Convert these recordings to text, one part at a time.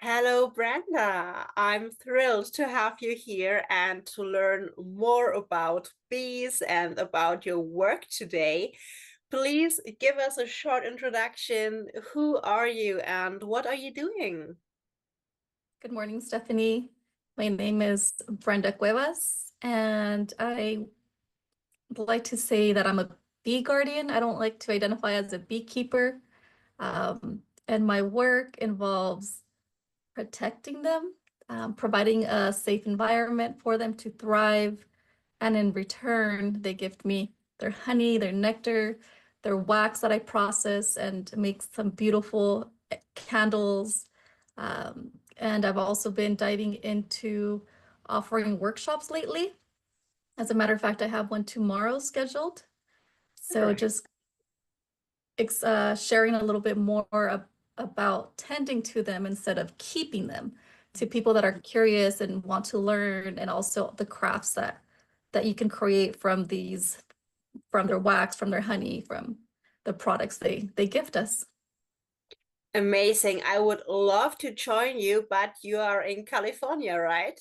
Hello, Brenda. I'm thrilled to have you here and to learn more about bees and about your work today. Please give us a short introduction. Who are you and what are you doing? Good morning, Stephanie. My name is Brenda Cuevas, and I would like to say that I'm a bee guardian. I don't like to identify as a beekeeper. And my work involves protecting them, providing a safe environment for them to thrive. And in return, they gift me their honey, their nectar, their wax that I process and make some beautiful candles. And I've also been diving into offering workshops lately. As a matter of fact, I have one tomorrow scheduled. All So right. just sharing a little bit more about tending to them instead of keeping them to people that are curious and want to learn, and also the crafts that you can create from these, from their wax, from their honey, from the products they gift us. Amazing. I would love to join you, but you are in California, right?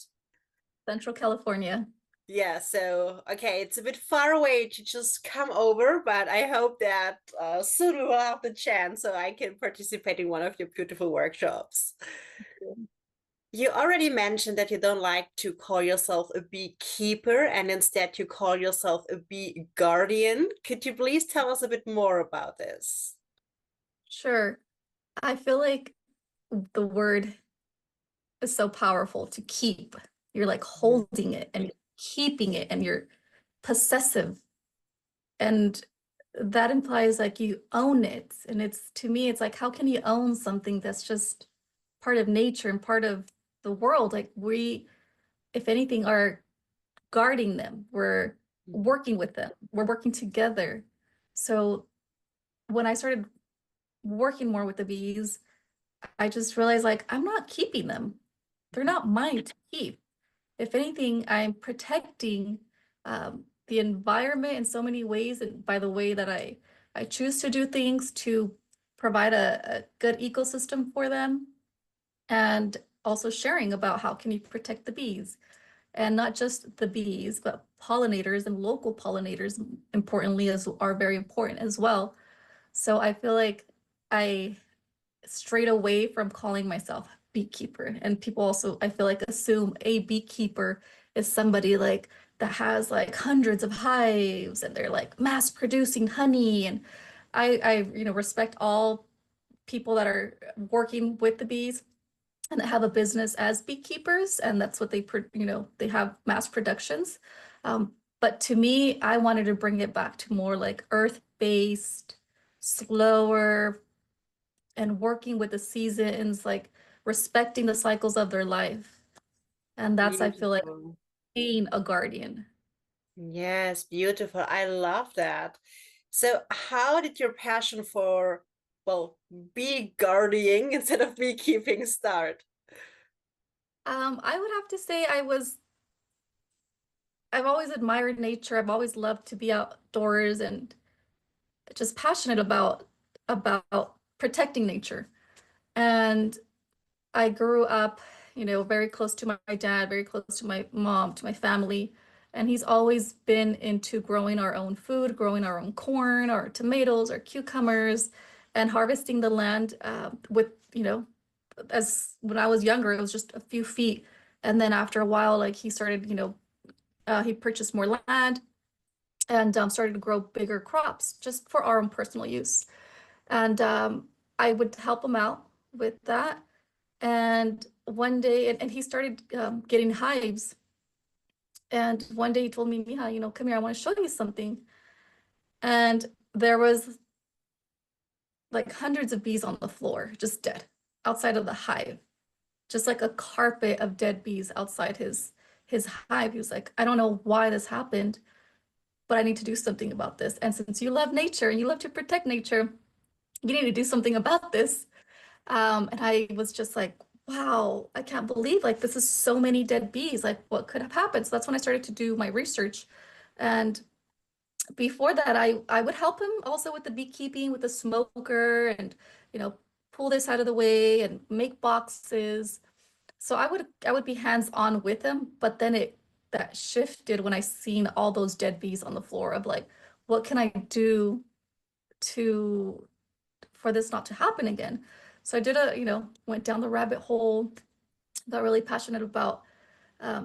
Central California. Yeah, so okay, it's a bit far away to just come over, but I hope that soon we will have the chance so I can participate in one of your beautiful workshops. You already mentioned that you don't like to call yourself a beekeeper and instead you call yourself a bee guardian. Could you please tell us a bit more about this? Sure. I feel like the word is so powerful to keep. You're like Mhm. holding it and keeping it and you're possessive. And that implies like you own it. And it's, to me, it's like, how can you own something that's just part of nature and part of the world? Like we, if anything, are guarding them. We're working with them. We're working together. So when I started working more with the bees, I just realized like I'm not keeping them. They're not mine to keep. If anything, I'm protecting the environment in so many ways, and by the way that I choose to do things to provide a good ecosystem for them, and also sharing about how can you protect the bees, and not just the bees, but pollinators and local pollinators, importantly, as are very important as well. So I feel like I strayed away from calling myself beekeeper. And people also, I feel like, assume a beekeeper is somebody like that has like hundreds of hives and they're like mass producing honey. And I respect all people that are working with the bees and that have a business as beekeepers, and that's what they have mass productions. But to me, I wanted to bring it back to more like earth-based, slower, and working with the seasons, like respecting the cycles of their life. And that's, I feel like, Beautiful. being a guardian. Yes, beautiful. I love that. So, how did your passion for, well, bee guarding instead of beekeeping start? I would have to say I've always admired nature. I've always loved to be outdoors and just passionate about protecting nature. And I grew up, very close to my dad, very close to my mom, to my family. And he's always been into growing our own food, growing our own corn, our tomatoes, our cucumbers, and harvesting the land as when I was younger, it was just a few feet. And then after a while, like he started, he purchased more land and started to grow bigger crops just for our own personal use. And I would help him out with that. And one day, and he started getting hives. And one day he told me, Mija, come here, I want to show you something. And there was like hundreds of bees on the floor, just dead, outside of the hive, just like a carpet of dead bees outside his hive. He was like, I don't know why this happened, but I need to do something about this. And since you love nature and you love to protect nature, you need to do something about this. And I was just like, wow, I can't believe like this is so many dead bees. Like what could have happened? So that's when I started to do my research. And before that, I would help him also with the beekeeping, with the smoker and, you know, pull this out of the way and make boxes. So I would be hands-on with them, but then it that shifted when I seen all those dead bees on the floor of like, what can I do to for this not to happen again? So I did went down the rabbit hole, got really passionate about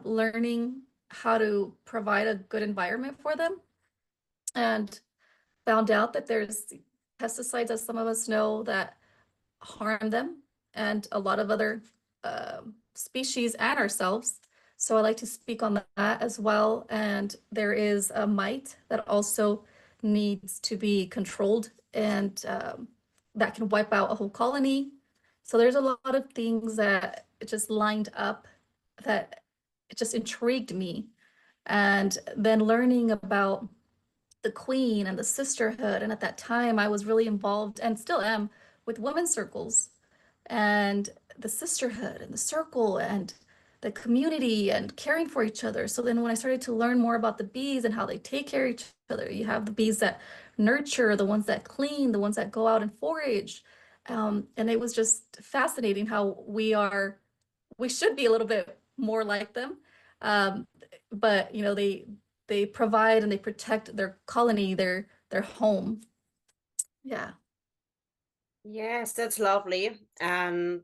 learning how to provide a good environment for them, and found out that there's pesticides, as some of us know, that harm them and a lot of other species and ourselves. So I like to speak on that as well. And there is a mite that also needs to be controlled, and that can wipe out a whole colony. So there's a lot of things that just lined up that it just intrigued me. And then learning about the queen and the sisterhood. And at that time, I was really involved and still am with women's circles and the sisterhood and the circle and the community and caring for each other. So then when I started to learn more about the bees and how they take care of each other, you have the bees that nurture, the ones that clean, the ones that go out and forage. And it was just fascinating how we should be a little bit more like them. Um, but they provide and they protect their colony, their home. Yeah. Yes, that's lovely. And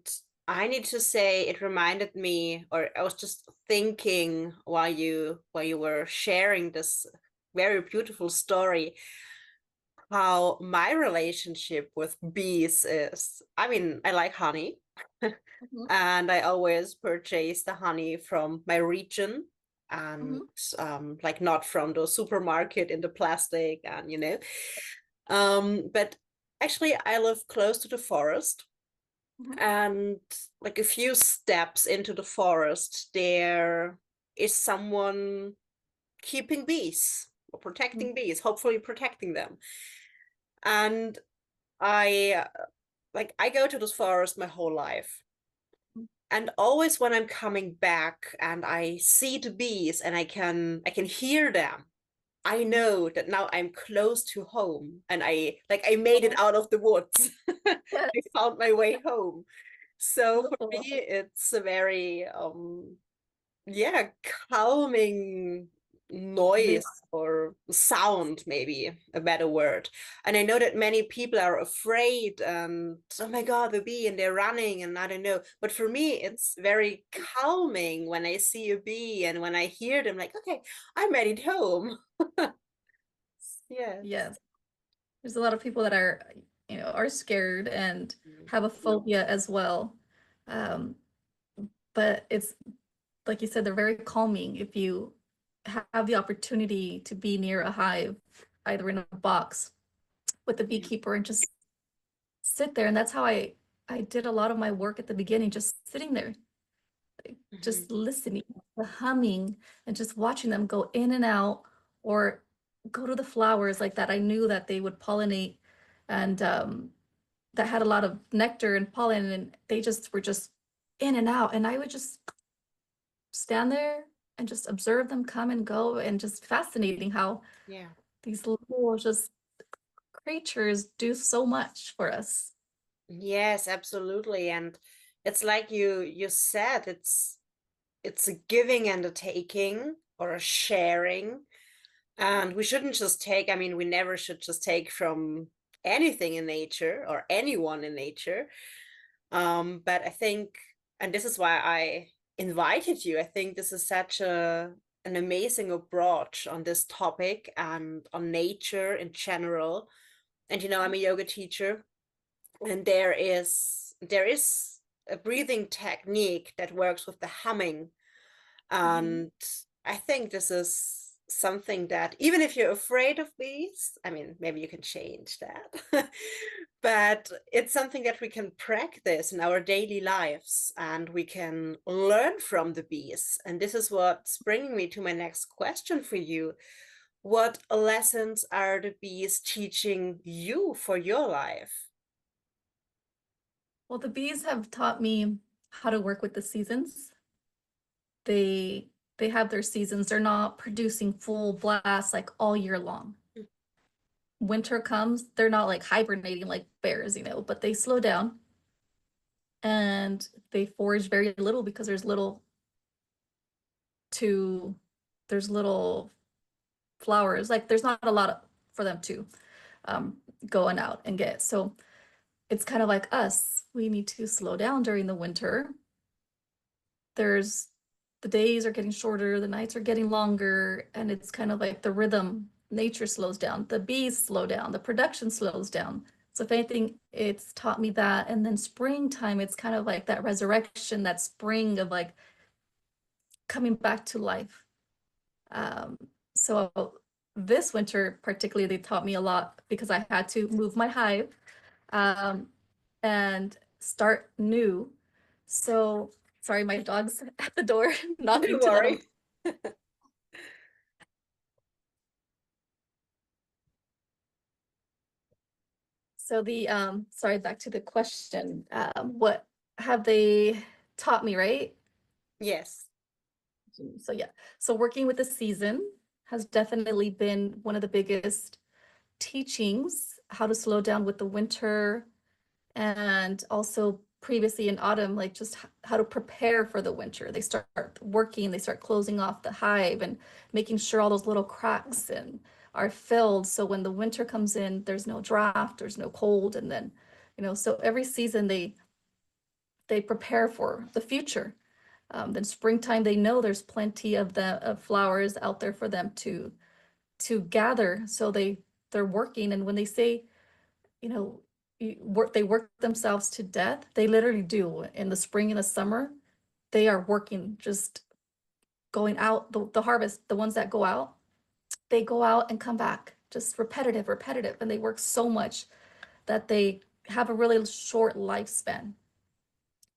I need to say it reminded me, or I was just thinking while you were sharing this very beautiful story, how my relationship with bees is. I mean, I like honey, Mhm, and I always purchase the honey from my region, and mhm, like not from the supermarket in the plastic and but actually I live close to the forest, mhm, and like a few steps into the forest there is someone keeping bees or mhm, protecting bees, hopefully protecting them. And I I go to this forest my whole life. And always when I'm coming back and I see the bees and I can hear them, I mhm. know that now I'm close to home and I made it Oh, out of the woods. yes, I found my way home. So for me, beautiful. it's a very yeah, calming They noise or sound, maybe a better word. And I know that many people are afraid and oh my God, the bee, and they're running and I don't know. But for me, it's very calming when I see a bee and when I hear them, like, okay, I made it home. Yes. yes. There's a lot of people that are scared and have a No. phobia as well. Um, but it's like you said, they're very calming if you have the opportunity to be near a hive, either in a box with the Yeah. beekeeper and just sit there. And that's how I did a lot of my work at the beginning, just sitting there, like, Mhm. just listening, the humming, and just watching them go in and out or go to the flowers like that. I knew that they would pollinate and that had a lot of nectar and pollen, and they just were just in and out. And I would just stand there and just observe them come and go, and just fascinating how Yeah. these little just creatures do so much for us. Yes, absolutely. And it's like you said, it's a giving and a taking or a sharing. And we shouldn't just take, I mean, we never should just take from anything in nature or anyone in nature. But I think, and this is why I invited you, I think this is such an amazing approach on this topic and on nature in general. And I'm a yoga teacher, and there is a breathing technique that works with the humming, Mhm. and I think this is something that even if you're afraid of bees, I mean, maybe you can change that. But it's something that we can practice in our daily lives and we can learn from the bees. And this is what's bringing me to my next question for you. What lessons are the bees teaching you for your life? Well, the bees have taught me how to work with the seasons. They have their seasons. They're not producing full blast like all year long. Winter comes, they're not like hibernating like bears, but they slow down. and they forage very little because to there's little flowers. Like there's not a lot for them to um, go and out and get. So it's kind of like us. We need to slow down during the winter. There's the days are getting shorter, the nights are getting longer, and it's kind of like the rhythm. Nature slows down, the bees slow down, the production slows down. So if anything, it's taught me that. And then springtime, it's kind of like that resurrection, that spring of like coming back to life. Um, so this winter particularly, they taught me a lot because I had to move my hive um, and start new. So sorry, my dog's at the door knocking Don't to let him. worry. So the sorry, back to the question. What have they taught me, right? Yes. So yeah, so working with the season has definitely been one of the biggest teachings, how to slow down with the winter, and also previously in autumn, like just how to prepare for the winter. They start working, they start closing off the hive and making sure all those little cracks and are filled. So when the winter comes in, there's no draft, there's no cold, and then, so every season they prepare for the future. Then springtime, they know there's plenty of the of flowers out there for them to gather. So they're working, and when they say they work themselves to death. They literally do. In the spring and the summer, they are working, just going out, the harvest, the ones that go out, they go out and come back, just repetitive, repetitive. And they work so much that they have a really short lifespan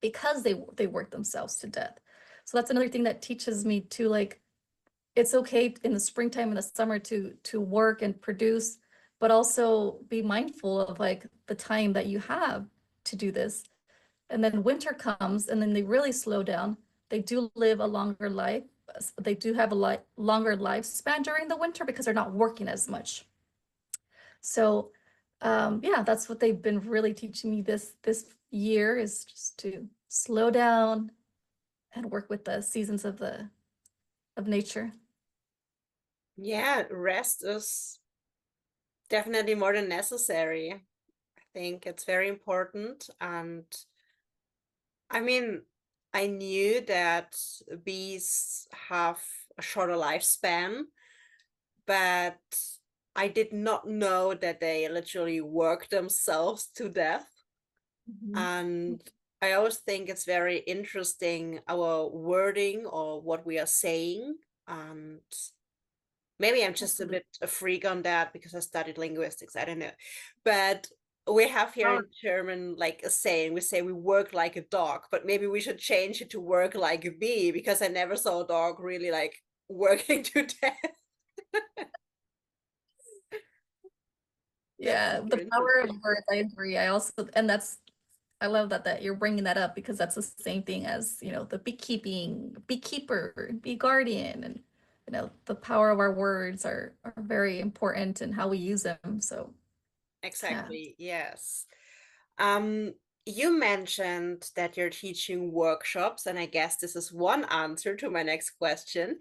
because they work themselves to death. So that's another thing that teaches me to like, it's okay in the springtime and the summer to work and produce, but also be mindful of like the time that you have to do this. And then winter comes and then they really slow down. They do live a longer life. They do have a longer lifespan during the winter because they're not working as much. So yeah, that's what they've been really teaching me this year, is just to slow down and work with the seasons of nature. Yeah, rest is definitely more than necessary. I think it's very important. And I mean, I knew that bees have a shorter lifespan, but I did not know that they literally work themselves to death. Mhm. And I always think it's very interesting our wording or what we are saying. And maybe I'm just a Absolutely. bit a freak on that because I studied linguistics. I don't know. But we have here in German like a saying, we say we work like a dog, but maybe we should change it to work like a bee because I never saw a dog really like working to death. That's Yeah, super the power of interesting. words, I agree. I love that you're bringing that up because that's the same thing as, the beekeeping, beekeeper, bee guardian, and the power of our words are very important in how we use them. So yeah. Exactly, yes. Um, you mentioned that you're teaching workshops, and I guess this is one answer to my next question.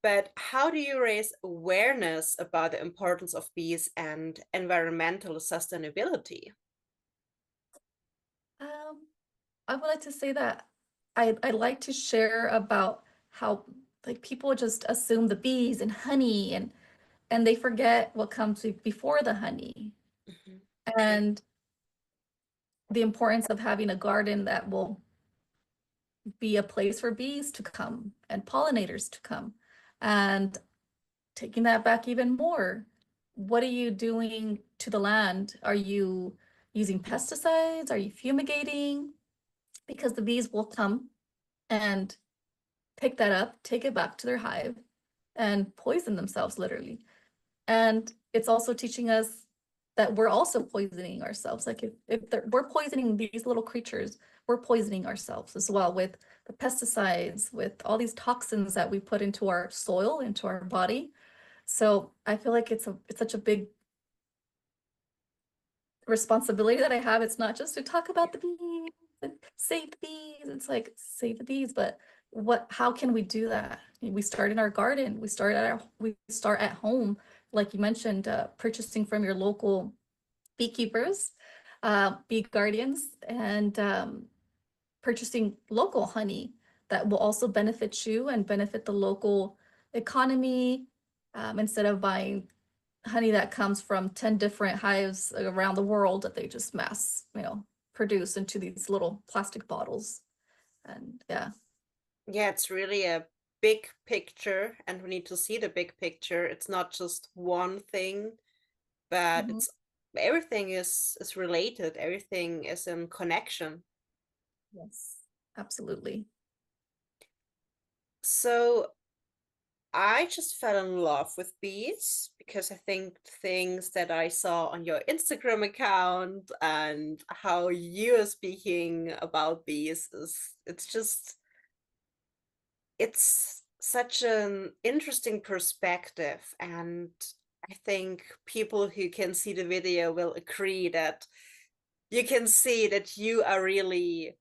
But how do you raise awareness about the importance of bees and environmental sustainability? Um, I would like to say that I like to share about how like people just assume the bees and honey and they forget what comes before the honey Mhm. and the importance of having a garden that will be a place for bees to come and pollinators to come. And taking that back even more, what are you doing to the land? Are you using pesticides? Are you fumigating? Because the bees will come and pick that up, take it back to their hive, and poison themselves literally. And it's also teaching us that we're also poisoning ourselves. Like if we're poisoning these little creatures, we're poisoning ourselves as well with the pesticides, with all these toxins that we put into our soil, into our body. So I feel like it's such a big responsibility that I have. It's not just to talk about the bees save the bees. It's like save the bees, but how can we do that? We start in our garden. We start at home, like you mentioned, purchasing from your local beekeepers, bee guardians, and purchasing local honey that will also benefit you and benefit the local economy, instead of buying honey that comes from 10 different hives around the world that they just mass, produce into these little plastic bottles. And yeah. Yeah, it's really a big picture, and we need to see the big picture. It's not just one thing, but Mhm. it's everything is related. Everything is in connection. Yes, absolutely. So I just fell in love with bees because I think things that I saw on your Instagram account and how you are speaking about bees is it's such an interesting perspective, and I think people who can see the video will agree that you can see that you are really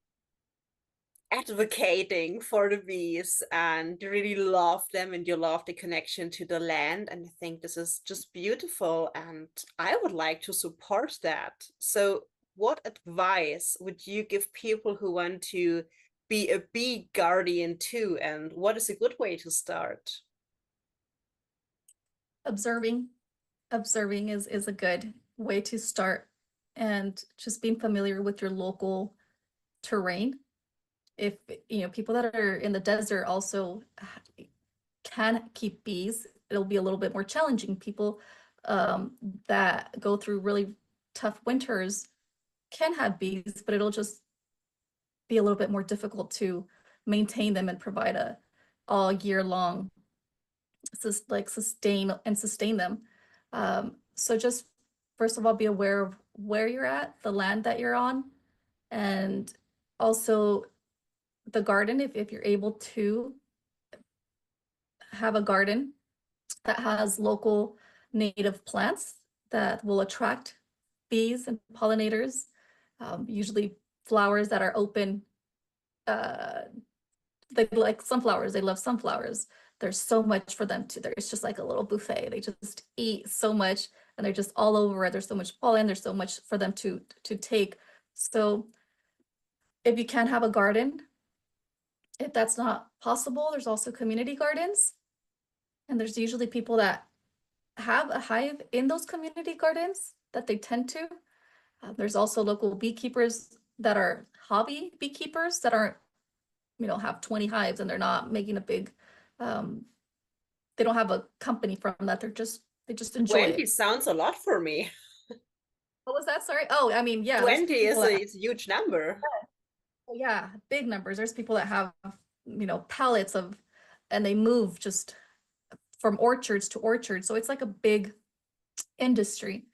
advocating for the bees and you really love them and you love the connection to the land. And I think this is just beautiful. And I would like to support that. So, what advice would you give people who want to be a bee guardian too? And what is a good way to start? Observing, observing is a good way to start, and just being familiar with your local terrain. If people that are in the desert also can keep bees, it'll be a little bit more challenging. People that go through really tough winters can have bees, but it'll just be a little bit more difficult to maintain them and provide a all year long, like sustain them. So just first of all, be aware of where you're at, the land that you're on, and also the garden. If you're able to have a garden that has local native plants that will attract bees and pollinators, usually flowers that are open. Uh, they like sunflowers. They love sunflowers. There's so much for them to. There's just like a little buffet. They just eat so much, and they're just all over. There's so much pollen. There's so much for them to take. So if you can't have a garden, if that's not possible, there's also community gardens, and there's usually people that have a hive in those community gardens that they tend to. There's also local beekeepers that are hobby beekeepers that aren't, have 20 hives, and they're not making a big, um, they don't have a company from that. They just enjoy 20 it. sounds a lot for me. What was that? Sorry. Oh, I mean, yeah, there's 20 people is that is a huge number. yeah, big numbers. There's people that have, pallets of, and they move just from orchards to orchards. So it's like a big industry.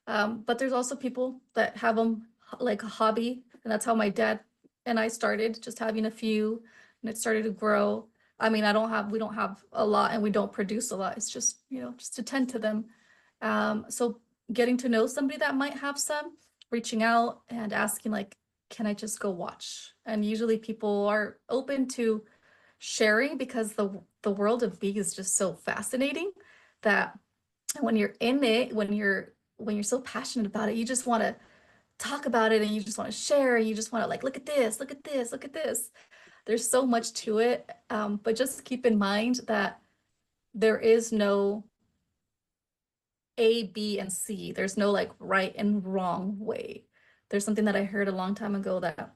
But there's also people that have them like a hobby, and that's how my dad and I started, just having a few, and it started to grow. I mean, we don't have a lot, and we don't produce a lot. It's just, just to tend to them. So getting to know somebody that might have some, reaching out and asking like, can I just go watch? And usually people are open to sharing because the world of bees is just so fascinating that when you're in it, when you're so passionate about it, you just want to talk about it, and you just want to share, and you just want to like, look at this, look at this, look at this. There's so much to it. But just keep in mind that there is no A, B, and C. There's no like right and wrong way. There's something that I heard a long time ago that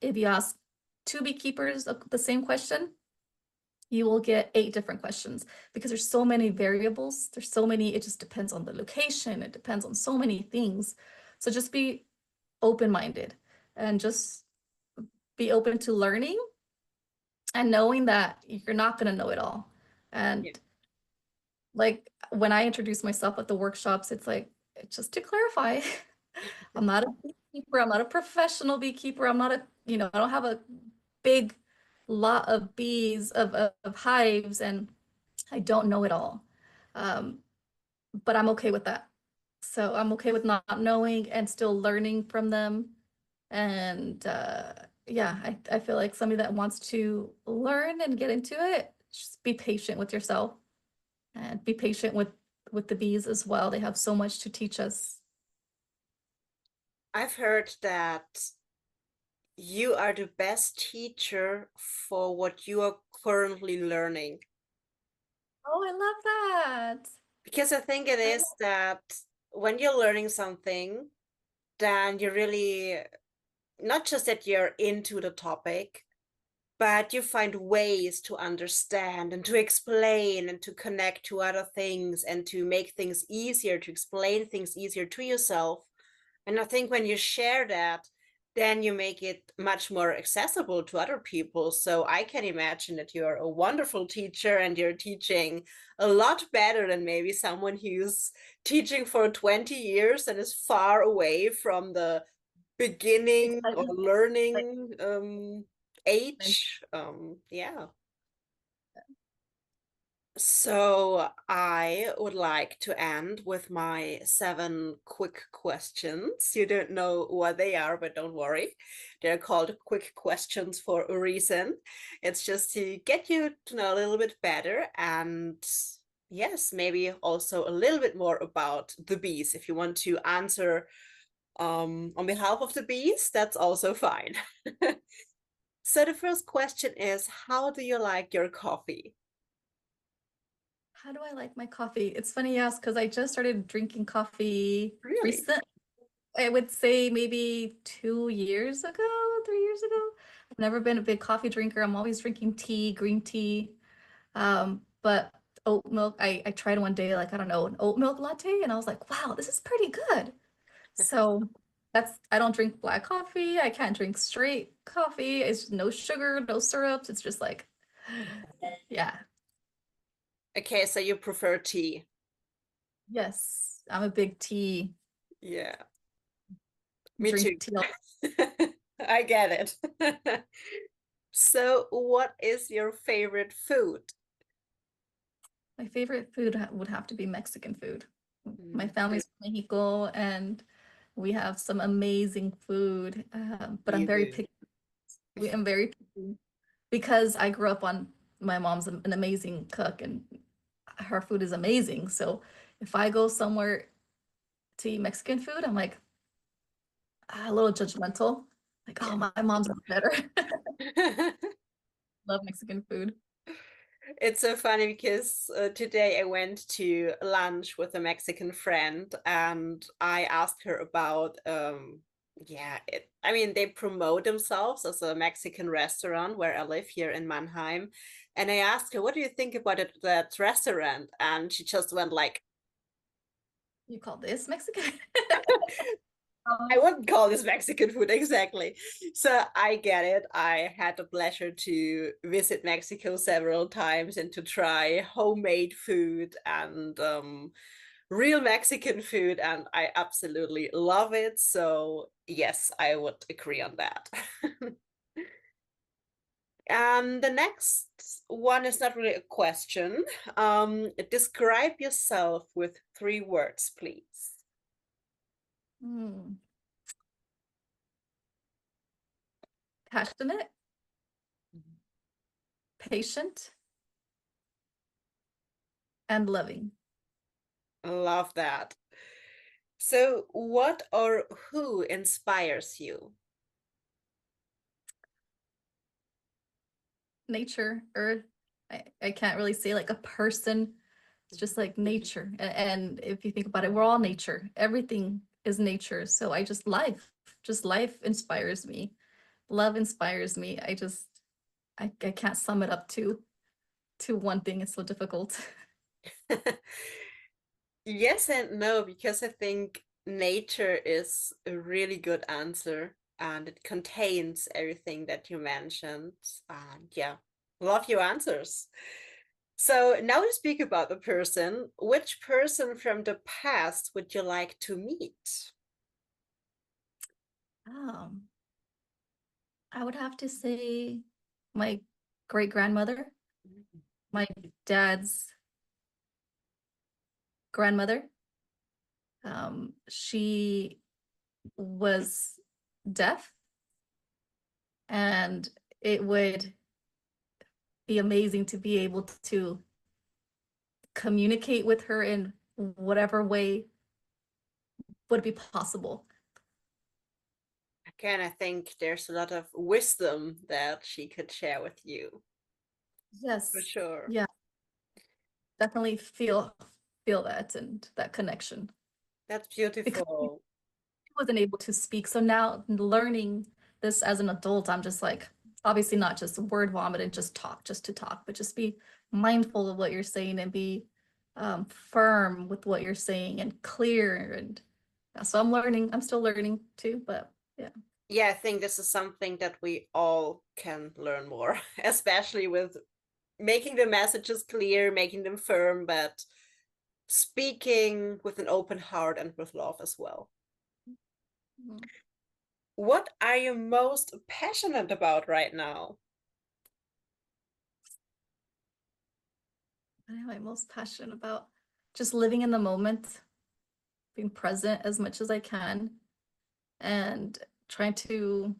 if you ask two beekeepers the same question, you will get 8 different questions because there's so many variables. There's so many, it just depends on the location. It depends on so many things. So just be open-minded and just be open to learning and knowing that you're not going to know it all. Yeah. And like when I introduce myself at the workshops, it's like, just to clarify, I'm not a beekeeper. I'm not a professional beekeeper. I'm not I don't have a big lot of bees, of hives, and I don't know it all. Um, but I'm okay with that. So I'm okay with not knowing and still learning from them. And yeah, I feel like somebody that wants to learn and get into it, just be patient with yourself and be patient with the bees as well. They have so much to teach us. I've heard that you are the best teacher for what you are currently learning. Oh, I love that. Because I think it I is love that when you're learning something, then you really, not just that you're into the topic, but you find ways to understand and to explain and to connect to other things and to make things easier, to explain things easier to yourself. And I think when you share that, then you make it much more accessible to other people. So I can imagine that you're a wonderful teacher and you're teaching a lot better than maybe someone who's teaching for 20 years and is far away from the beginning or excitement. learning Excitement. age. Yeah. So I would like to end with my 7 quick questions. You don't know what they are, but don't worry. They're called quick questions for a reason. It's just to get you to know a little bit better and yes, maybe also a little bit more about the bees. If you want to answer on behalf of the bees, that's also fine. So the first question is, how do you like your coffee? How do I like my coffee? It's funny you ask because I just started drinking coffee Really? recent. I would say maybe 2 years ago, 3 years ago. I've never been a big coffee drinker. I'm always drinking tea, green tea. But oat milk, I tried one day, like, I don't know, an oat milk latte, and I was like, wow, this is pretty good. So I don't drink black coffee. I can't drink straight coffee. It's no sugar, no syrups. It's just like, yeah, Okay, so you prefer tea. yes, I'm a big tea, Yeah, me too. drink tea. I get it. So, what is your favorite food? My favorite food would have to be Mexican food. My Mm, family's from Mexico and we have some amazing food, but I'm you very do. picky. I'm very picky because I grew up on my mom's an amazing cook and her food is amazing. So if I go somewhere to eat Mexican food, I'm like a little judgmental. Like, oh, Yeah. my mom's better. Love Mexican food. It's so funny because today I went to lunch with a Mexican friend and I asked her about yeah, I mean they promote themselves as a Mexican restaurant where I live here in Mannheim. And I asked her, what do you think about that restaurant? And she just went like, You call this Mexican? I wouldn't call this Mexican food exactly. So I get it. I had the pleasure to visit Mexico several times and to try homemade food and real Mexican food, and I absolutely love it. So yes, I would agree on that. The next one is not really a question. Describe yourself with 3 words, please. Hmm. Passionate, patient, and loving. Love that. So, what or who inspires you? Nature, earth. I can't really say like a person. It's just like nature. And if you think about it, we're all nature. Everything is nature. So just life inspires me. Love inspires me. I can't sum it up to one thing. It's so difficult. Yes and no, because I think nature is a really good answer and it contains everything that you mentioned. And yeah, love your answers. So now we speak about the person. Which person from the past would you like to meet? Um, I would have to say my great grandmother, my dad's grandmother. She was deaf And it would be amazing to be able to communicate with her in whatever way would be possible. Again, I think there's a lot of wisdom that she could share with you, for Yes. sure. Yeah, definitely feel that and that connection. That's Because beautiful. wasn't able to speak. So now learning this as an adult, I'm just like, obviously not just word vomit and just talk, just to talk, but just be mindful of what you're saying and be firm with what you're saying and clear. And yeah, so I'm learning, I'm still learning too, but yeah. Yeah, I think this is something that we all can learn more, especially with making the messages clear, making them firm, but speaking with an open heart and with love as well. Mhm. What are you most passionate about right now? What am I most passionate about? Just living in the moment, being present as much as I can, and trying to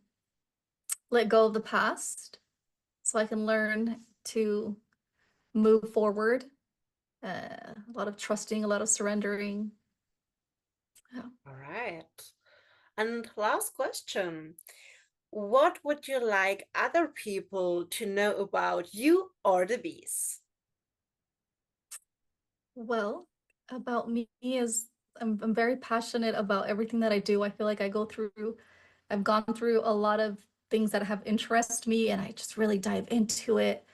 let go of the past so I can learn to move forward. A lot of trusting, a lot of surrendering. Yeah. All right. And last question. What would you like other people to know about you or the bees? Well, about me is I'm very passionate about everything that I do. I feel like I've gone through a lot of things that have interest me and I just really dive into it.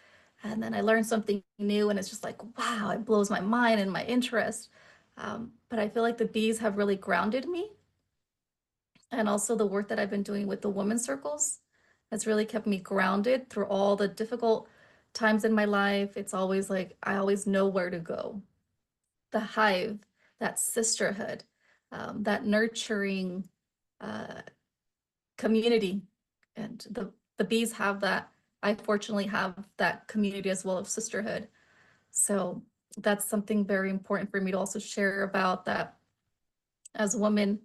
And then I learn something new and it's just like, wow, it blows my mind and my interest. But I feel like the bees have really grounded me. And also the work that I've been doing with the women's circles has really kept me grounded through all the difficult times in my life. It's always like I always know where to go. The hive, that sisterhood, that nurturing uh, community. And the bees have that. I fortunately have that community as well of sisterhood. So that's something very important for me to also share about that as a woman.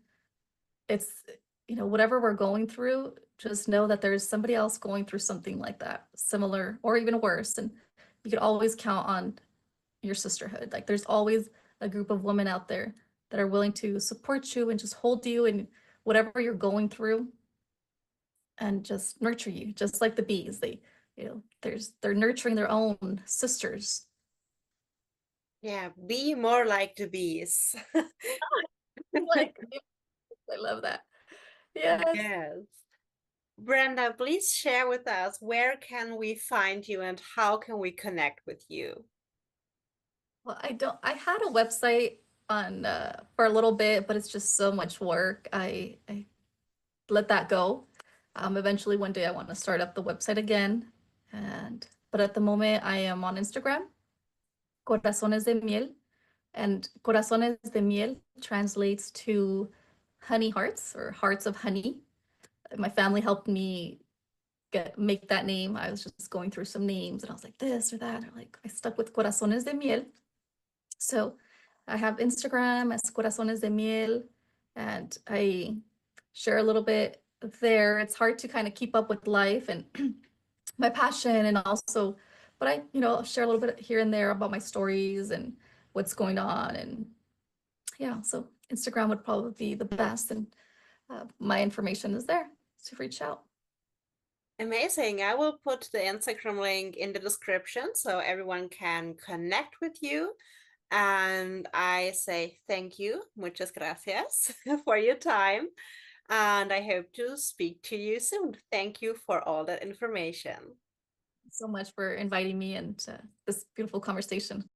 It's, whatever we're going through, just know that there's somebody else going through something like that, similar or even worse. And you could always count on your sisterhood. Like there's always a group of women out there that are willing to support you and just hold you in whatever you're going through and just nurture you, just like the bees. They're nurturing their own sisters. Yeah, be more like the bees. Like, I love that. Yes. Yes. Brenda, please share with us where can we find you and how can we connect with you? Well, I had a website on for a little bit, but it's just so much work. I let that go. Eventually one day I want to start up the website again. But at the moment I am on Instagram, Corazones de Miel, and Corazones de Miel translates to honey hearts or hearts of honey. My family helped me make that name. I was just going through some names and I was like this or that. Or like I stuck with Corazones de Miel. So I have Instagram as Corazones de Miel, and I share a little bit there. It's hard to kind of keep up with life and my passion, and also, but I, share a little bit here and there about my stories and what's going on. And yeah, so Instagram would probably be the best, and my information is there to reach out. Amazing. I will put the Instagram link in the description so everyone can connect with you. And I say thank you, muchas gracias for your time. And I hope to speak to you soon. Thank you for all that information. So much for inviting me and this beautiful conversation.